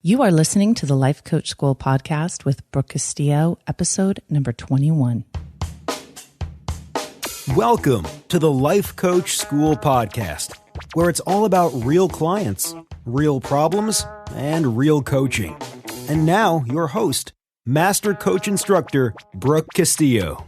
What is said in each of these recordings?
You are listening to the Life Coach School podcast with Brooke Castillo, episode number 21. Welcome to the Life Coach School podcast, where it's all about real clients, real problems, and real coaching. And now, your host, Master Coach Instructor, Brooke Castillo.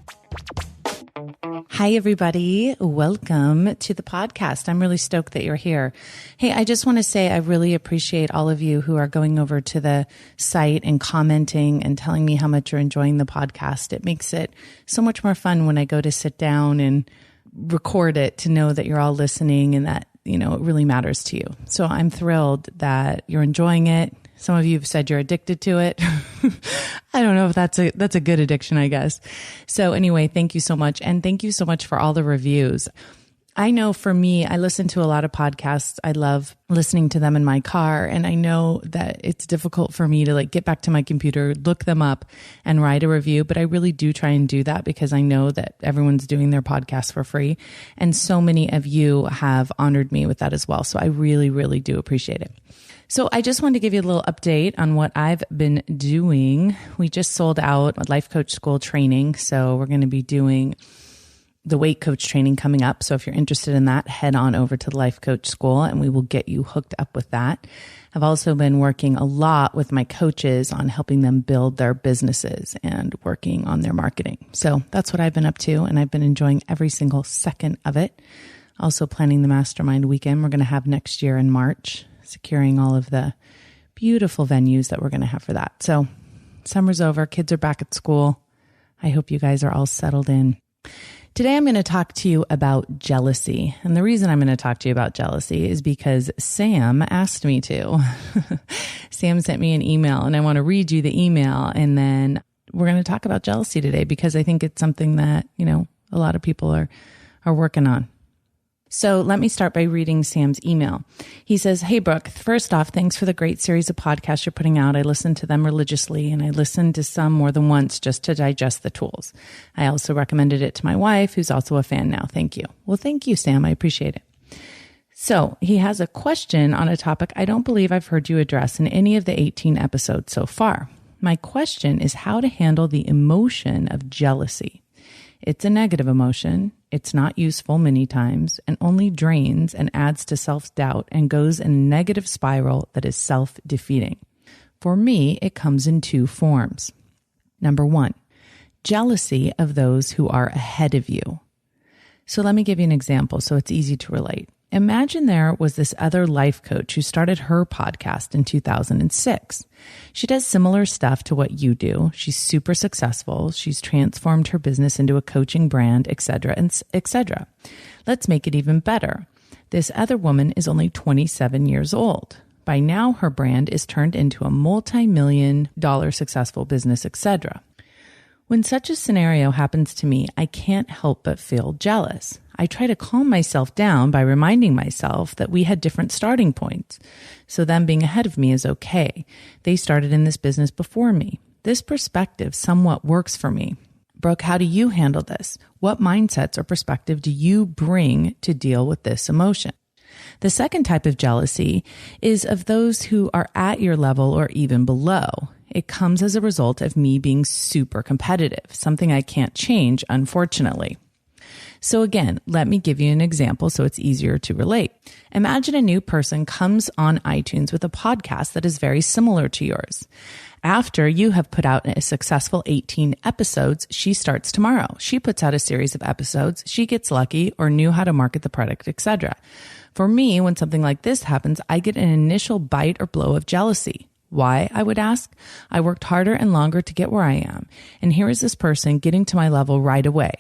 Hi, everybody. Welcome to the podcast. I'm really stoked that you're here. Hey, I just want to say I really appreciate all of you who are going over to the site and commenting and telling me how much you're enjoying the podcast. It makes it so much more fun when I go to sit down and record it to know that you're all listening and that, it really matters to you. So I'm thrilled that you're enjoying it. Some of you have said you're addicted to it. I don't know if that's a good addiction, I guess. So anyway, thank you so much. And thank you so much for all the reviews. I know for me, I listen to a lot of podcasts. I love listening to them in my car. And I know that it's difficult for me to get back to my computer, look them up and write a review. But I really do try and do that because I know that everyone's doing their podcast for free. And so many of you have honored me with that as well. So I really, really do appreciate it. So I just wanted to give you a little update on what I've been doing. We just sold out a Life Coach School training. So we're going to be doing the weight coach training coming up. So if you're interested in that, head on over to the Life Coach School and we will get you hooked up with that. I've also been working a lot with my coaches on helping them build their businesses and working on their marketing. So that's what I've been up to, and I've been enjoying every single second of it. Also planning the mastermind weekend we're going to have next year in March, securing all of the beautiful venues that we're going to have for that. So summer's over, kids are back at school. I hope you guys are all settled in. Today, I'm going to talk to you about jealousy. And the reason I'm going to talk to you about jealousy is because Sam asked me to. Sam sent me an email and I want to read you the email. And then we're going to talk about jealousy today because I think it's something that, a lot of people are working on. So let me start by reading Sam's email. He says, "Hey, Brooke, first off, thanks for the great series of podcasts you're putting out. I listen to them religiously, and I listen to some more than once just to digest the tools. I also recommended it to my wife, who's also a fan now. Thank you." Well, thank you, Sam. I appreciate it. So he has a question on a topic I don't believe I've heard you address in any of the 18 episodes so far. My question is how to handle the emotion of jealousy. It's a negative emotion. It's not useful many times and only drains and adds to self-doubt and goes in a negative spiral that is self-defeating. For me, it comes in two forms. Number one, jealousy of those who are ahead of you. So let me give you an example so it's easy to relate. Imagine there was this other life coach who started her podcast in 2006. She does similar stuff to what you do. She's super successful. She's transformed her business into a coaching brand, etc., etc. Let's make it even better. This other woman is only 27 years old. By now, her brand is turned into a multi-million-dollar successful business, etc. When such a scenario happens to me, I can't help but feel jealous. I try to calm myself down by reminding myself that we had different starting points. So them being ahead of me is okay. They started in this business before me. This perspective somewhat works for me. Brooke, how do you handle this? What mindsets or perspective do you bring to deal with this emotion? The second type of jealousy is of those who are at your level or even below. It comes as a result of me being super competitive, something I can't change, unfortunately. So again, let me give you an example so it's easier to relate. Imagine a new person comes on iTunes with a podcast that is very similar to yours. After you have put out a successful 18 episodes, she starts tomorrow. She puts out a series of episodes. She gets lucky or knew how to market the product, etc. For me, when something like this happens, I get an initial bite or blow of jealousy. Why, I would ask? I worked harder and longer to get where I am. And here is this person getting to my level right away.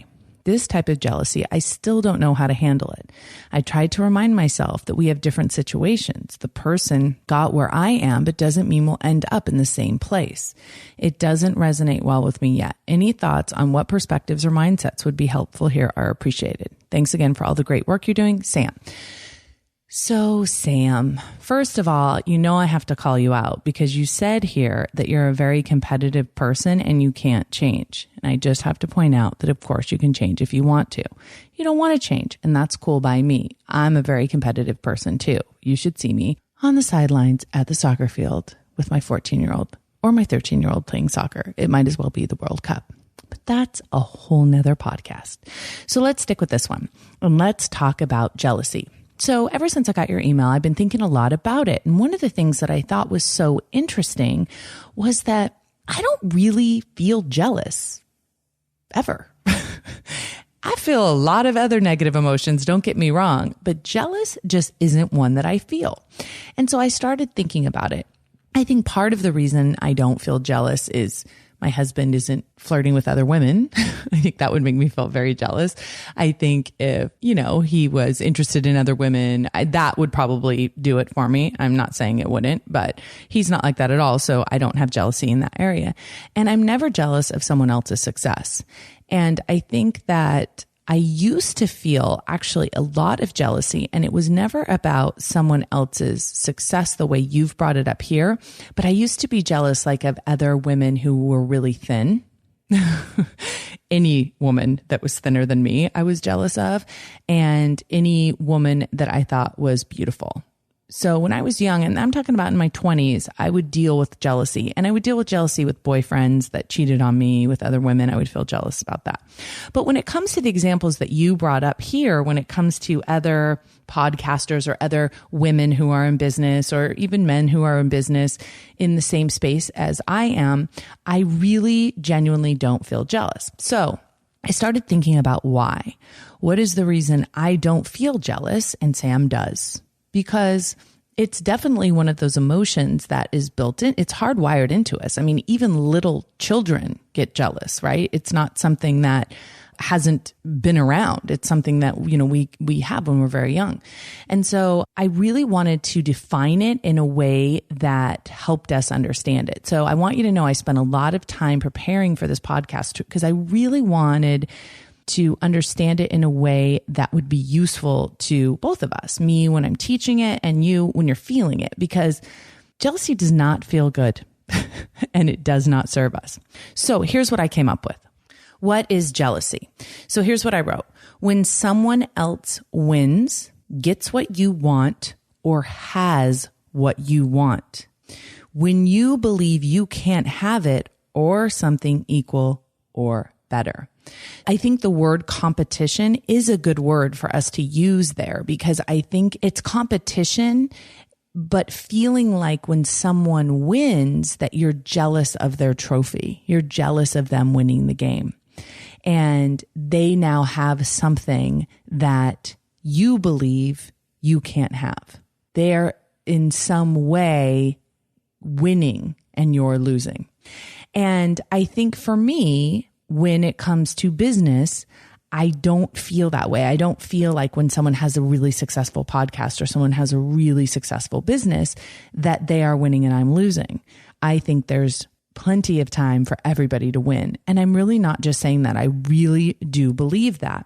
This type of jealousy, I still don't know how to handle it. I tried to remind myself that we have different situations. The person got where I am, but doesn't mean we'll end up in the same place. It doesn't resonate well with me yet. Any thoughts on what perspectives or mindsets would be helpful here are appreciated. Thanks again for all the great work you're doing, Sam. So Sam, first of all, I have to call you out because you said here that you're a very competitive person and you can't change. And I just have to point out that of course you can change if you want to. You don't want to change, and that's cool by me. I'm a very competitive person too. You should see me on the sidelines at the soccer field with my 14-year-old or my 13-year-old playing soccer. It might as well be the World Cup. But that's a whole nother podcast. So let's stick with this one and let's talk about jealousy. So ever since I got your email, I've been thinking a lot about it. And one of the things that I thought was so interesting was that I don't really feel jealous ever. I feel a lot of other negative emotions, don't get me wrong, but jealous just isn't one that I feel. And so I started thinking about it. I think part of the reason I don't feel jealous is my husband isn't flirting with other women. I think that would make me feel very jealous. I think if, he was interested in other women, that would probably do it for me. I'm not saying it wouldn't, but he's not like that at all. So I don't have jealousy in that area. And I'm never jealous of someone else's success. And I think that I used to feel actually a lot of jealousy, and it was never about someone else's success the way you've brought it up here. But I used to be jealous like of other women who were really thin. Any woman that was thinner than me, I was jealous of, and any woman that I thought was beautiful. So when I was young, and I'm talking about in my 20s, I would deal with jealousy, and I would deal with jealousy with boyfriends that cheated on me with other women. I would feel jealous about that. But when it comes to the examples that you brought up here, when it comes to other podcasters or other women who are in business, or even men who are in business in the same space as I am, I really genuinely don't feel jealous. So I started thinking about why. What is the reason I don't feel jealous and Sam does? Because it's definitely one of those emotions that is built in. It's hardwired into us. I mean, even little children get jealous, right? It's not something that hasn't been around. It's something that, we have when we're very young. And so I really wanted to define it in a way that helped us understand it. So I want you to know I spent a lot of time preparing for this podcast because I really wanted to understand it in a way that would be useful to both of us, me when I'm teaching it and you when you're feeling it, because jealousy does not feel good and it does not serve us. So here's what I came up with. What is jealousy? So here's what I wrote. When someone else wins, gets what you want, or has what you want. When you believe you can't have it or something equal or better. I think the word competition is a good word for us to use there, because I think it's competition, but feeling like when someone wins that you're jealous of their trophy. You're jealous of them winning the game. And they now have something that you believe you can't have. They're in some way winning and you're losing. And I think for me, when it comes to business, I don't feel that way. I don't feel like when someone has a really successful podcast or someone has a really successful business that they are winning and I'm losing. I think there's plenty of time for everybody to win. And I'm really not just saying that. I really do believe that.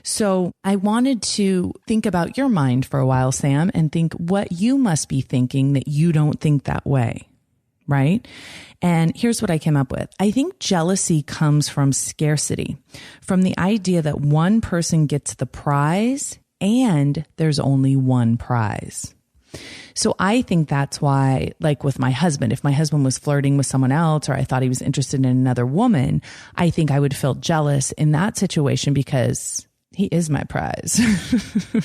So I wanted to think about your mind for a while, Sam, and think what you must be thinking that you don't think that way. Right? And here's what I came up with. I think jealousy comes from scarcity, from the idea that one person gets the prize and there's only one prize. So I think that's why, like with my husband, if my husband was flirting with someone else or I thought he was interested in another woman, I think I would feel jealous in that situation because he is my prize,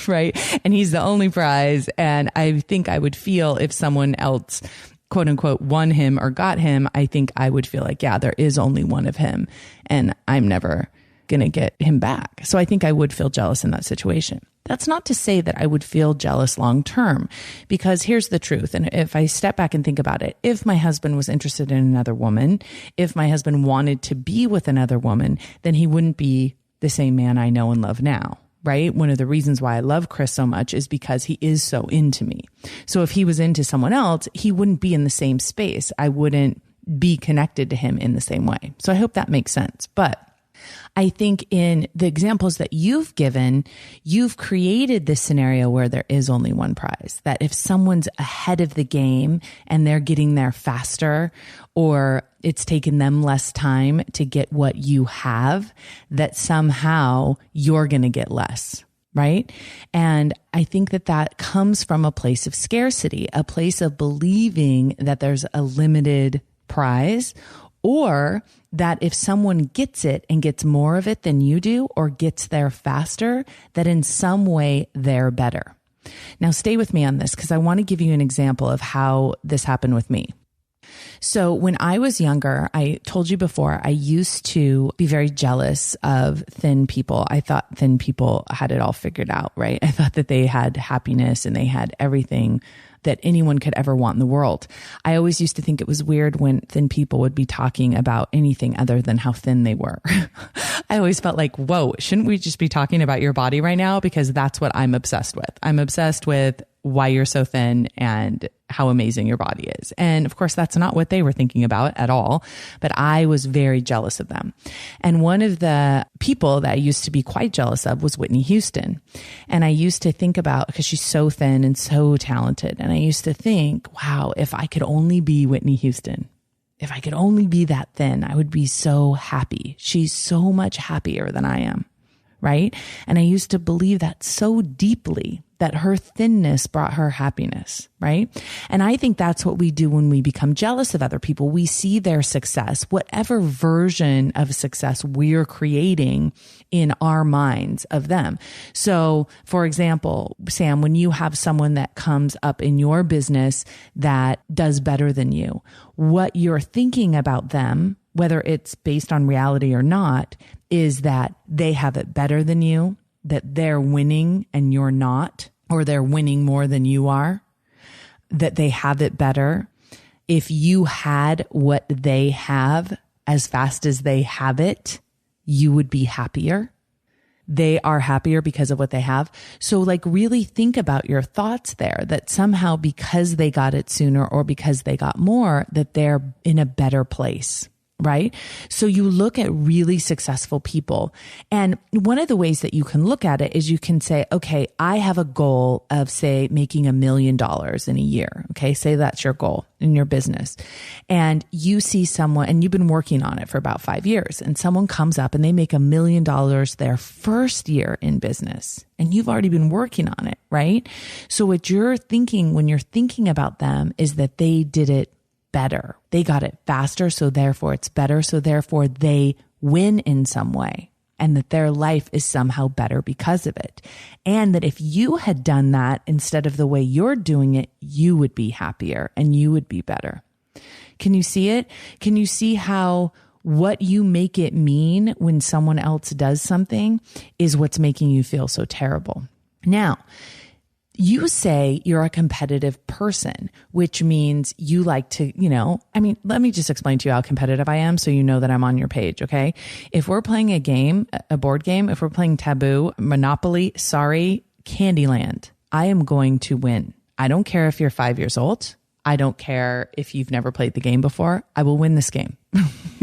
right? And he's the only prize. And I think I would feel if someone else quote unquote won him or got him, I think I would feel like, yeah, there is only one of him and I'm never going to get him back. So I think I would feel jealous in that situation. That's not to say that I would feel jealous long term, because here's the truth. And if I step back and think about it, if my husband was interested in another woman, if my husband wanted to be with another woman, then he wouldn't be the same man I know and love now. Right? One of the reasons why I love Chris so much is because he is so into me. So if he was into someone else, he wouldn't be in the same space. I wouldn't be connected to him in the same way. So I hope that makes sense. But I think in the examples that you've given, you've created this scenario where there is only one prize. That if someone's ahead of the game and they're getting there faster, or it's taken them less time to get what you have, that somehow you're going to get less. right? And I think that that comes from a place of scarcity, a place of believing that there's a limited prize, or that if someone gets it and gets more of it than you do, or gets there faster, that in some way they're better. Now stay with me on this, because I want to give you an example of how this happened with me. So when I was younger, I told you before, I used to be very jealous of thin people. I thought thin people had it all figured out, right? I thought that they had happiness and they had everything that anyone could ever want in the world. I always used to think it was weird when thin people would be talking about anything other than how thin they were. I always felt like, whoa, shouldn't we just be talking about your body right now? Because that's what I'm obsessed with. I'm obsessed with why you're so thin and how amazing your body is. And of course, that's not what they were thinking about at all, but I was very jealous of them. And one of the people that I used to be quite jealous of was Whitney Houston. And I used to think about, because she's so thin and so talented, and I used to think, wow, if I could only be Whitney Houston, if I could only be that thin, I would be so happy. She's so much happier than I am, right? And I used to believe that so deeply, that her thinness brought her happiness, right? And I think that's what we do when we become jealous of other people. We see their success, whatever version of success we're creating in our minds of them. So for example, Sam, when you have someone that comes up in your business that does better than you, what you're thinking about them, whether it's based on reality or not, is that they have it better than you, that they're winning and you're not, or they're winning more than you are, that they have it better. If you had what they have as fast as they have it, you would be happier. They are happier because of what they have. So like really think about your thoughts there, that somehow because they got it sooner or because they got more, that they're in a better place. Right? So you look at really successful people. And one of the ways that you can look at it is you can say, okay, I have a goal of, say, making $1 million in a year. Okay. Say that's your goal in your business. And you see someone, and you've been working on it for about 5 years, and someone comes up and they make $1 million their first year in business. And you've already been working on it, right? So what you're thinking when you're thinking about them is that they did it better. They got it faster, so therefore it's better. So therefore they win in some way, and that their life is somehow better because of it. And that if you had done that instead of the way you're doing it, you would be happier and you would be better. Can you see it? Can you see how what you make it mean when someone else does something is what's making you feel so terrible? Now, you say you're a competitive person, which means you like to, let me just explain to you how competitive I am so you know that I'm on your page, okay? If we're playing a game, a board game, if we're playing Taboo, Monopoly, Candyland, I am going to win. I don't care if you're 5 years old. I don't care if you've never played the game before. I will win this game.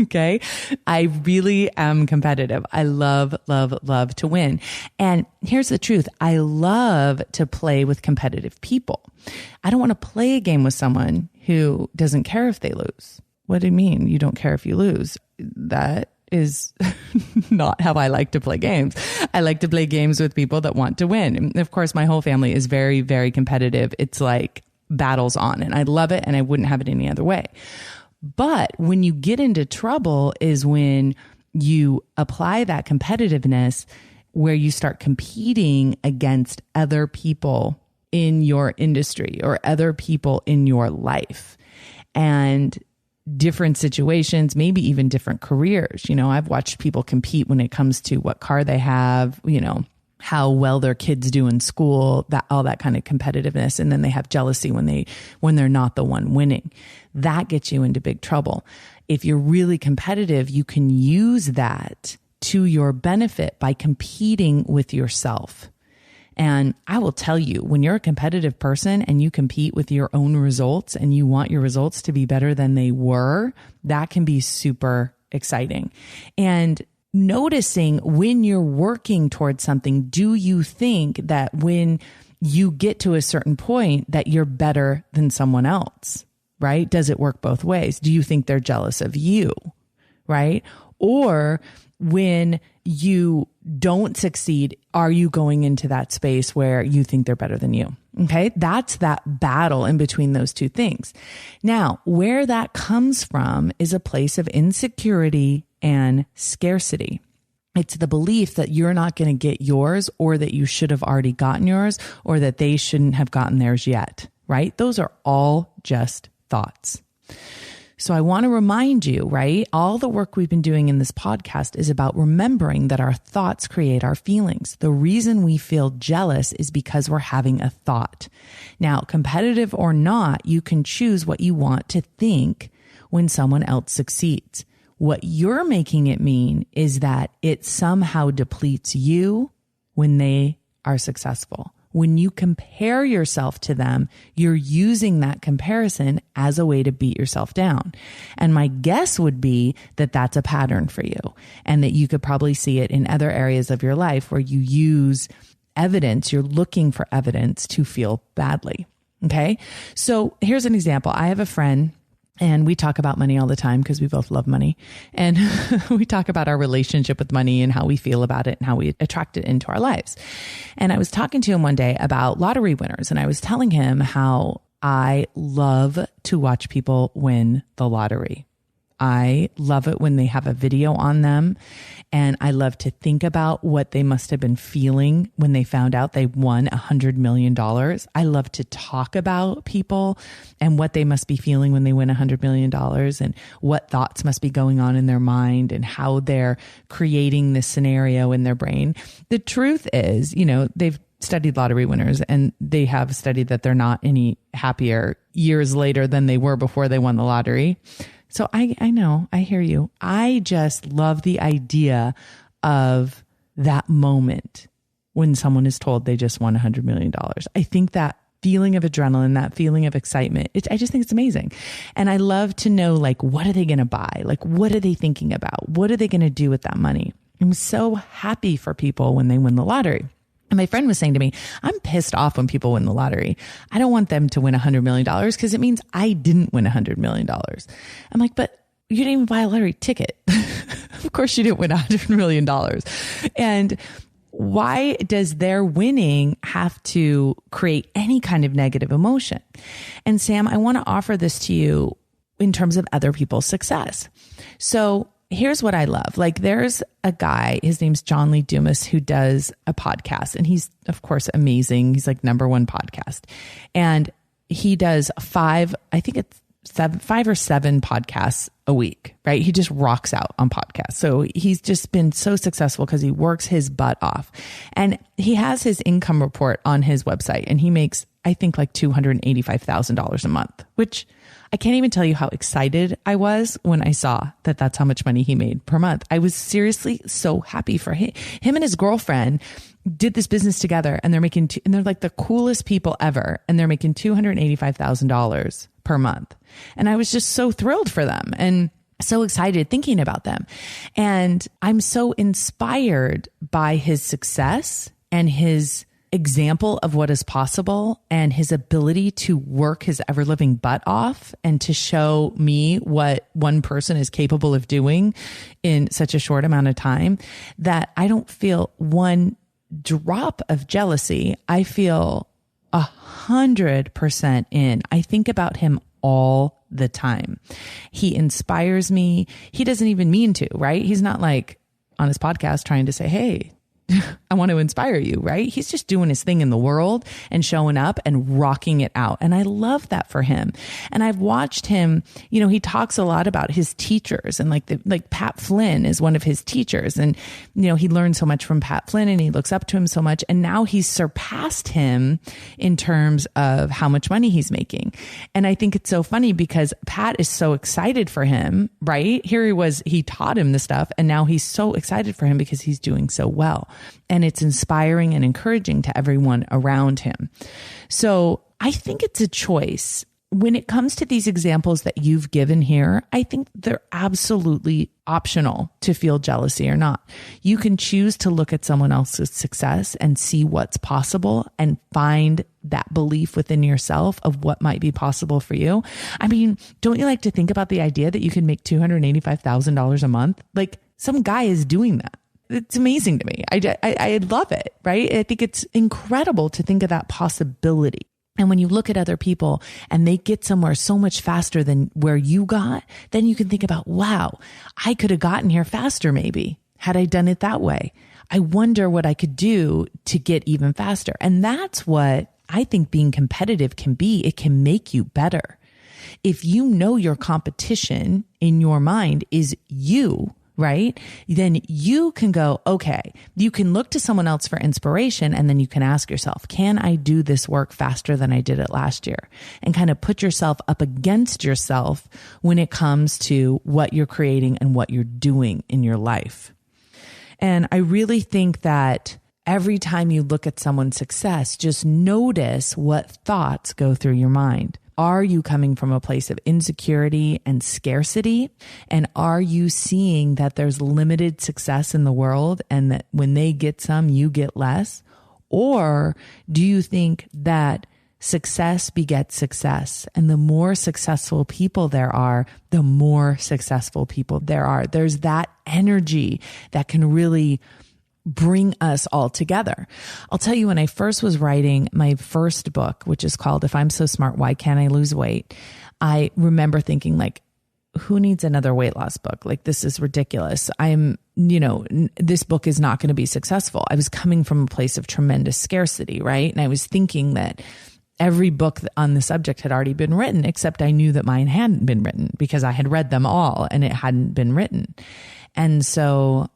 Okay. I really am competitive. I love, love, love to win. And here's the truth. I love to play with competitive people. I don't want to play a game with someone who doesn't care if they lose. What do you mean? You don't care if you lose? That is not how I like to play games. I like to play games with people that want to win. And of course, my whole family is very, very competitive. It's like battles on, and I love it, and I wouldn't have it any other way. But when you get into trouble is when you apply that competitiveness, where you start competing against other people in your industry or other people in your life, and different situations, maybe even different careers. I've watched people compete when it comes to what car they have, how well their kids do in school, that all that kind of competitiveness. And then they have jealousy when they're not the one winning. That gets you into big trouble. If you're really competitive, you can use that to your benefit by competing with yourself. And I will tell you, when you're a competitive person and you compete with your own results and you want your results to be better than they were, that can be super exciting. And noticing when you're working towards something, do you think that when you get to a certain point that you're better than someone else, right? Does it work both ways? Do you think they're jealous of you, right? Or when you don't succeed, are you going into that space where you think they're better than you? Okay. That's that battle in between those two things. Now, where that comes from is a place of insecurity and scarcity. It's the belief that you're not going to get yours, or that you should have already gotten yours, or that they shouldn't have gotten theirs yet, right? Those are all just thoughts. So I want to remind you, right? All the work we've been doing in this podcast is about remembering that our thoughts create our feelings. The reason we feel jealous is because we're having a thought. Now, competitive or not, you can choose what you want to think when someone else succeeds. What you're making it mean is that it somehow depletes you when they are successful. When you compare yourself to them, you're using that comparison as a way to beat yourself down. And my guess would be that that's a pattern for you, and that you could probably see it in other areas of your life where you use evidence, you're looking for evidence to feel badly. Okay. So here's an example. I have a friend, and we talk about money all the time because we both love money. And we talk about our relationship with money and how we feel about it and how we attract it into our lives. And I was talking to him one day about lottery winners. And I was telling him how I love to watch people win the lottery. I love it when they have a video on them. And I love to think about what they must have been feeling when they found out they won $100 million. I love to talk about people and what they must be feeling when they win $100 million, and what thoughts must be going on in their mind and how they're creating this scenario in their brain. The truth is, they've studied lottery winners, and they have studied that they're not any happier years later than they were before they won the lottery. So I know, I hear you. I just love the idea of that moment when someone is told they just won $100 million. I think that feeling of adrenaline, that feeling of excitement, I just think it's amazing. And I love to know, what are they going to buy? What are they thinking about? What are they going to do with that money? I'm so happy for people when they win the lottery. And my friend was saying to me, I'm pissed off when people win the lottery. I don't want them to win $100 million because it means I didn't win $100 million. I'm like, but you didn't even buy a lottery ticket. Of course you didn't win $100 million. And why does their winning have to create any kind of negative emotion? And Sam, I want to offer this to you in terms of other people's success. So here's what I love. There's a guy, his name's John Lee Dumas, who does a podcast, and he's of course amazing. He's #1 podcast, and he does 5 or 7 podcasts a week, right? He just rocks out on podcasts. So he's just been so successful because he works his butt off, and he has his income report on his website, and he makes, I think, $285,000 a month, which I can't even tell you how excited I was when I saw that that's how much money he made per month. I was seriously so happy for him. Him and his girlfriend did this business together, and they're like the coolest people ever. And they're making $285,000 per month. And I was just so thrilled for them and so excited thinking about them. And I'm so inspired by his success and his example of what is possible, and his ability to work his ever living butt off and to show me what one person is capable of doing in such a short amount of time, that I don't feel one drop of jealousy. I feel 100% in. I think about him all the time. He inspires me. He doesn't even mean to, right? He's not on his podcast trying to say, hey, I want to inspire you, right? He's just doing his thing in the world and showing up and rocking it out. And I love that for him. And I've watched him, he talks a lot about his teachers, and like Pat Flynn is one of his teachers. And, he learned so much from Pat Flynn, and he looks up to him so much. And now he's surpassed him in terms of how much money he's making. And I think it's so funny because Pat is so excited for him, right? He taught him the stuff, and now he's so excited for him because he's doing so well. And it's inspiring and encouraging to everyone around him. So I think it's a choice. When it comes to these examples that you've given here, I think they're absolutely optional to feel jealousy or not. You can choose to look at someone else's success and see what's possible and find that belief within yourself of what might be possible for you. I mean, don't you like to think about the idea that you can make $285,000 a month? some guy is doing that. It's amazing to me. I love it, right? I think it's incredible to think of that possibility. And when you look at other people and they get somewhere so much faster than where you got, then you can think about, wow, I could have gotten here faster maybe had I done it that way. I wonder what I could do to get even faster. And that's what I think being competitive can be. It can make you better. If you know your competition in your mind is you, right? Then you can go, okay, you can look to someone else for inspiration. And then you can ask yourself, can I do this work faster than I did it last year? And kind of put yourself up against yourself when it comes to what you're creating and what you're doing in your life. And I really think that every time you look at someone's success, just notice what thoughts go through your mind. Are you coming from a place of insecurity and scarcity? And are you seeing that there's limited success in the world and that when they get some, you get less? Or do you think that success begets success, and the more successful people there are, the more successful people there are? There's that energy that can really bring us all together. I'll tell you, when I first was writing my first book, which is called If I'm So Smart, Why Can't I Lose Weight? I remember thinking, like, who needs another weight loss book? Like, this is ridiculous. This book is not going to be successful. I was coming from a place of tremendous scarcity, right? And I was thinking that every book on the subject had already been written, except I knew that mine hadn't been written because I had read them all and it hadn't been written. And so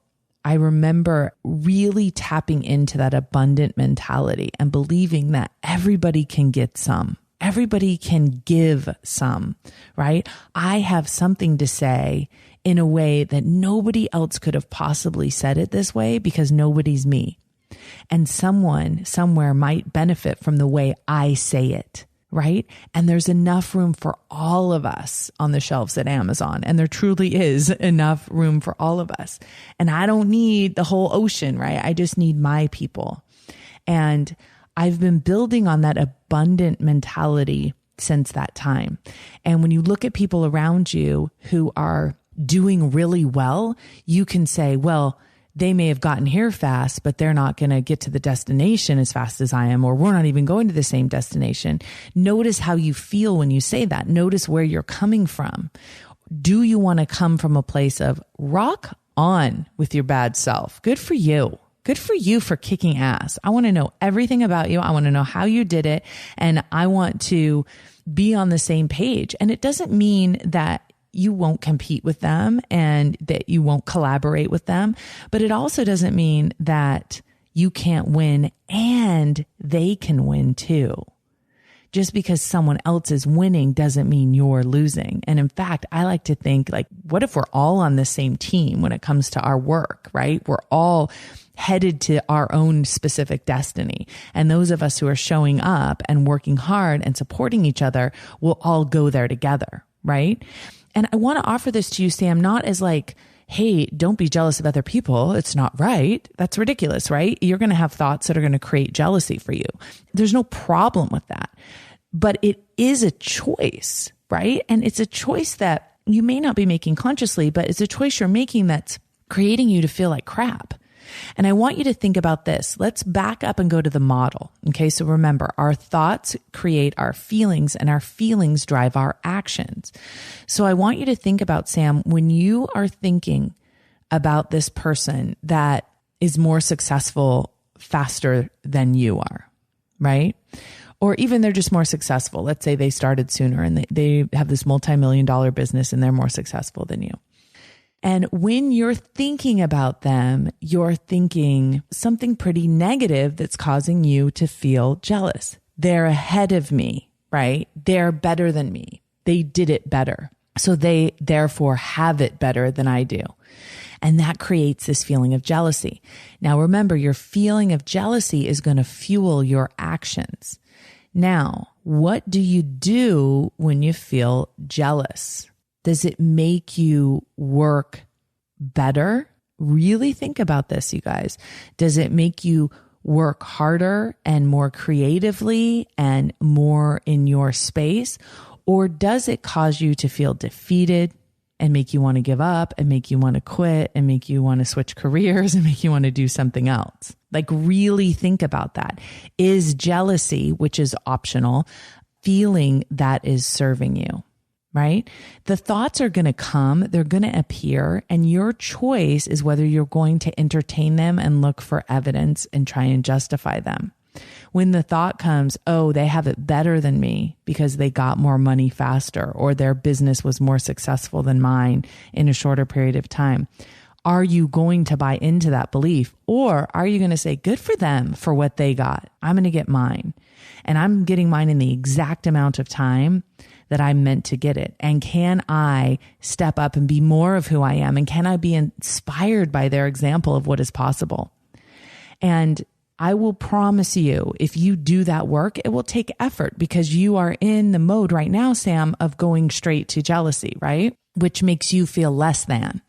I remember really tapping into that abundant mentality and believing that everybody can get some. Everybody can give some, right? I have something to say in a way that nobody else could have possibly said it this way because nobody's me. And someone somewhere might benefit from the way I say it, right? And there's enough room for all of us on the shelves at Amazon. And there truly is enough room for all of us. And I don't need the whole ocean, right? I just need my people. And I've been building on that abundant mentality since that time. And when you look at people around you who are doing really well, you can say, well, they may have gotten here fast, but they're not going to get to the destination as fast as I am, or we're not even going to the same destination. Notice how you feel when you say that. Notice where you're coming from. Do you want to come from a place of rock on with your bad self? Good for you. Good for you for kicking ass. I want to know everything about you. I want to know how you did it. And I want to be on the same page. And it doesn't mean that you won't compete with them and that you won't collaborate with them. But it also doesn't mean that you can't win and they can win too. Just because someone else is winning doesn't mean you're losing. And in fact, I like to think, like, what if we're all on the same team when it comes to our work, right? We're all headed to our own specific destiny. And those of us who are showing up and working hard and supporting each other will all go there together, right? And I want to offer this to you, Sam, not as like, hey, don't be jealous of other people. It's not right. That's ridiculous, right? You're going to have thoughts that are going to create jealousy for you. There's no problem with that. But it is a choice, right? And it's a choice that you may not be making consciously, but it's a choice you're making that's creating you to feel like crap. And I want you to think about this. Let's back up and go to the model. Okay. So remember, our thoughts create our feelings and our feelings drive our actions. So I want you to think about, Sam, when you are thinking about this person that is more successful faster than you are, right? Or even they're just more successful. Let's say they started sooner and they have this multi-million-dollar business and they're more successful than you. And when you're thinking about them, you're thinking something pretty negative that's causing you to feel jealous. They're ahead of me, right? They're better than me. They did it better. So they therefore have it better than I do. And that creates this feeling of jealousy. Now remember, your feeling of jealousy is going to fuel your actions. Now, what do you do when you feel jealous? Does it make you work better? Really think about this, you guys. Does it make you work harder and more creatively and more in your space? Or does it cause you to feel defeated and make you want to give up and make you want to quit and make you want to switch careers and make you want to do something else. Like really think about that. Is jealousy, which is optional, feeling that is serving you, right? The thoughts are going to come, they're going to appear, and your choice is whether you're going to entertain them and look for evidence and try and justify them. When the thought comes, oh, they have it better than me because they got more money faster, or their business was more successful than mine in a shorter period of time, are you going to buy into that belief? Or are you going to say, good for them for what they got? I'm going to get mine. And I'm getting mine in the exact amount of time that I'm meant to get it. And can I step up and be more of who I am? And can I be inspired by their example of what is possible? And I will promise you, if you do that work, it will take effort because you are in the mode right now, Sam, of going straight to jealousy, right? Which makes you feel less than.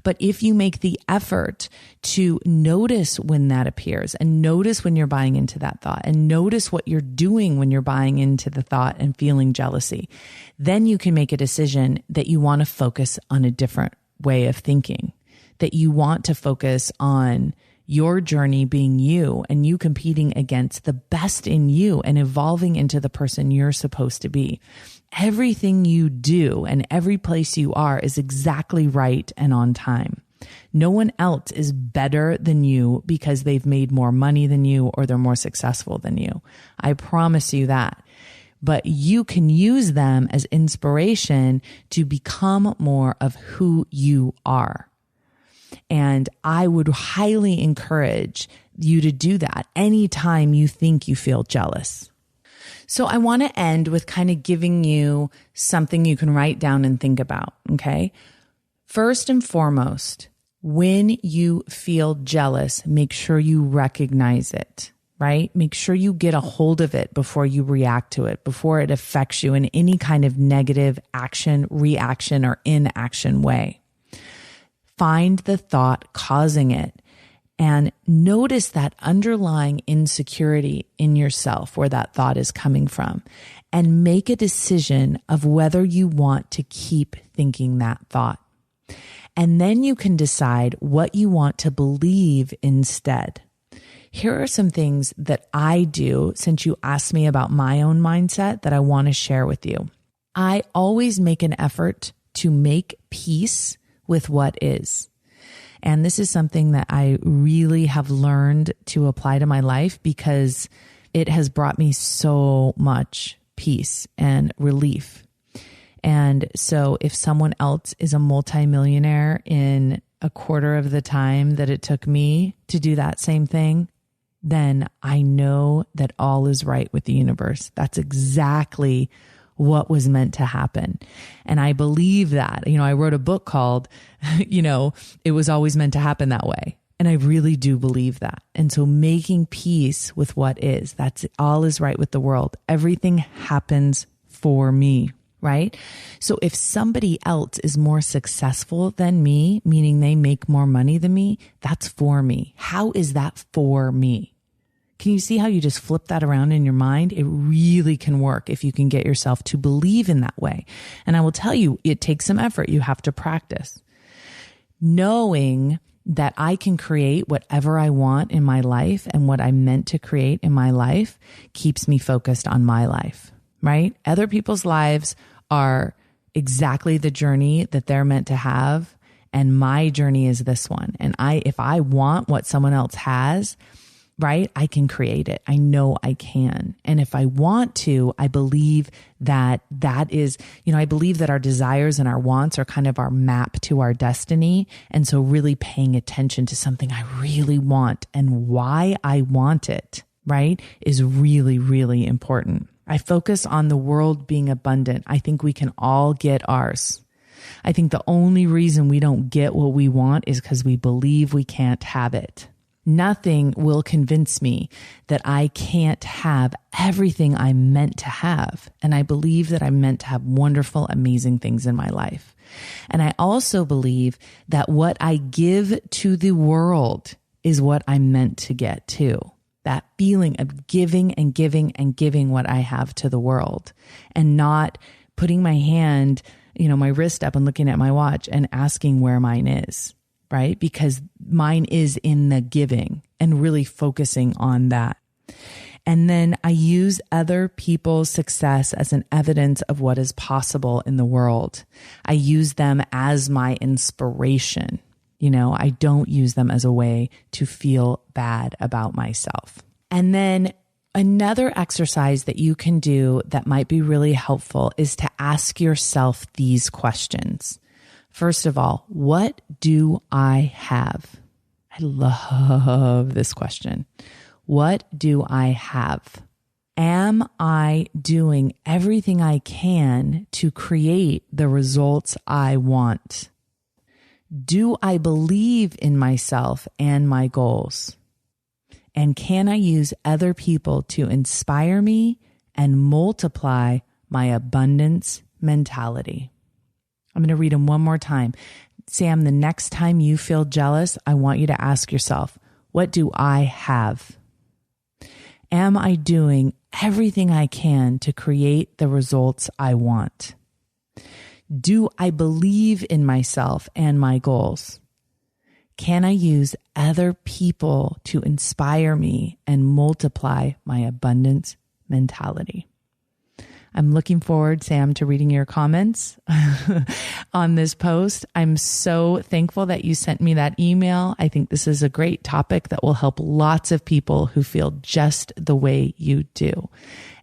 But if you make the effort to notice when that appears and notice when you're buying into that thought and notice what you're doing when you're buying into the thought and feeling jealousy, then you can make a decision that you want to focus on a different way of thinking, that you want to focus on your journey being you and you competing against the best in you and evolving into the person you're supposed to be. Everything you do and every place you are is exactly right and on time. No one else is better than you because they've made more money than you or they're more successful than you. I promise you that. But you can use them as inspiration to become more of who you are. And I would highly encourage you to do that anytime you think you feel jealous. So I want to end with kind of giving you something you can write down and think about, okay? First and foremost, when you feel jealous, make sure you recognize it, right? Make sure you get a hold of it before you react to it, before it affects you in any kind of negative action, reaction, or inaction way. Find the thought causing it and notice that underlying insecurity in yourself where that thought is coming from and make a decision of whether you want to keep thinking that thought. And then you can decide what you want to believe instead. Here are some things that I do since you asked me about my own mindset that I want to share with you. I always make an effort to make peace with what is. And this is something that I really have learned to apply to my life because it has brought me so much peace and relief. And so if someone else is a multimillionaire in a quarter of the time that it took me to do that same thing, then I know that all is right with the universe. That's exactly what was meant to happen. And I believe that. I wrote a book called, It Was Always Meant to Happen That Way. And I really do believe that. And so making peace with what is, that's all is right with the world. Everything happens for me, right? So if somebody else is more successful than me, meaning they make more money than me, that's for me. How is that for me? Can you see how you just flip that around in your mind? It really can work if you can get yourself to believe in that way. And I will tell you, it takes some effort. You have to practice. Knowing that I can create whatever I want in my life and what I'm meant to create in my life keeps me focused on my life, right? Other people's lives are exactly the journey that they're meant to have. And my journey is this one. And if I want what someone else has, right, I can create it. I know I can. And if I want to, I believe that is, I believe that our desires and our wants are kind of our map to our destiny. And so really paying attention to something I really want and why I want it, right, is really, really important. I focus on the world being abundant. I think we can all get ours. I think the only reason we don't get what we want is because we believe we can't have it. Nothing will convince me that I can't have everything I'm meant to have. And I believe that I'm meant to have wonderful, amazing things in my life. And I also believe that what I give to the world is what I'm meant to get too. That feeling of giving and giving and giving what I have to the world and not putting my hand my wrist up and looking at my watch and asking where mine is, right? Because mine is in the giving, and really focusing on that. And then I use other people's success as an evidence of what is possible in the world. I use them as my inspiration. I don't use them as a way to feel bad about myself. And then another exercise that you can do that might be really helpful is to ask yourself these questions. First of all, what do I have? I love this question. What do I have? Am I doing everything I can to create the results I want? Do I believe in myself and my goals? And can I use other people to inspire me and multiply my abundance mentality? I'm going to read them one more time. Sam, the next time you feel jealous, I want you to ask yourself, what do I have? Am I doing everything I can to create the results I want? Do I believe in myself and my goals? Can I use other people to inspire me and multiply my abundance mentality? I'm looking forward, Sam, to reading your comments on this post. I'm so thankful that you sent me that email. I think this is a great topic that will help lots of people who feel just the way you do.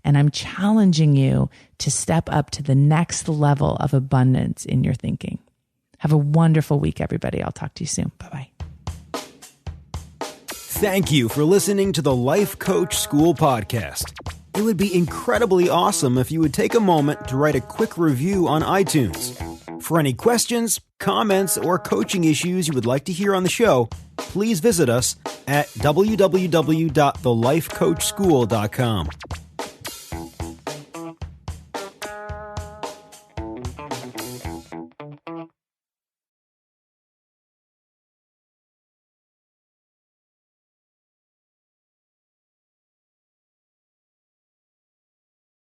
And I'm challenging you to step up to the next level of abundance in your thinking. Have a wonderful week, everybody. I'll talk to you soon. Bye-bye. Thank you for listening to the Life Coach School podcast. It would be incredibly awesome if you would take a moment to write a quick review on iTunes. For any questions, comments, or coaching issues you would like to hear on the show, please visit us at www.thelifecoachschool.com.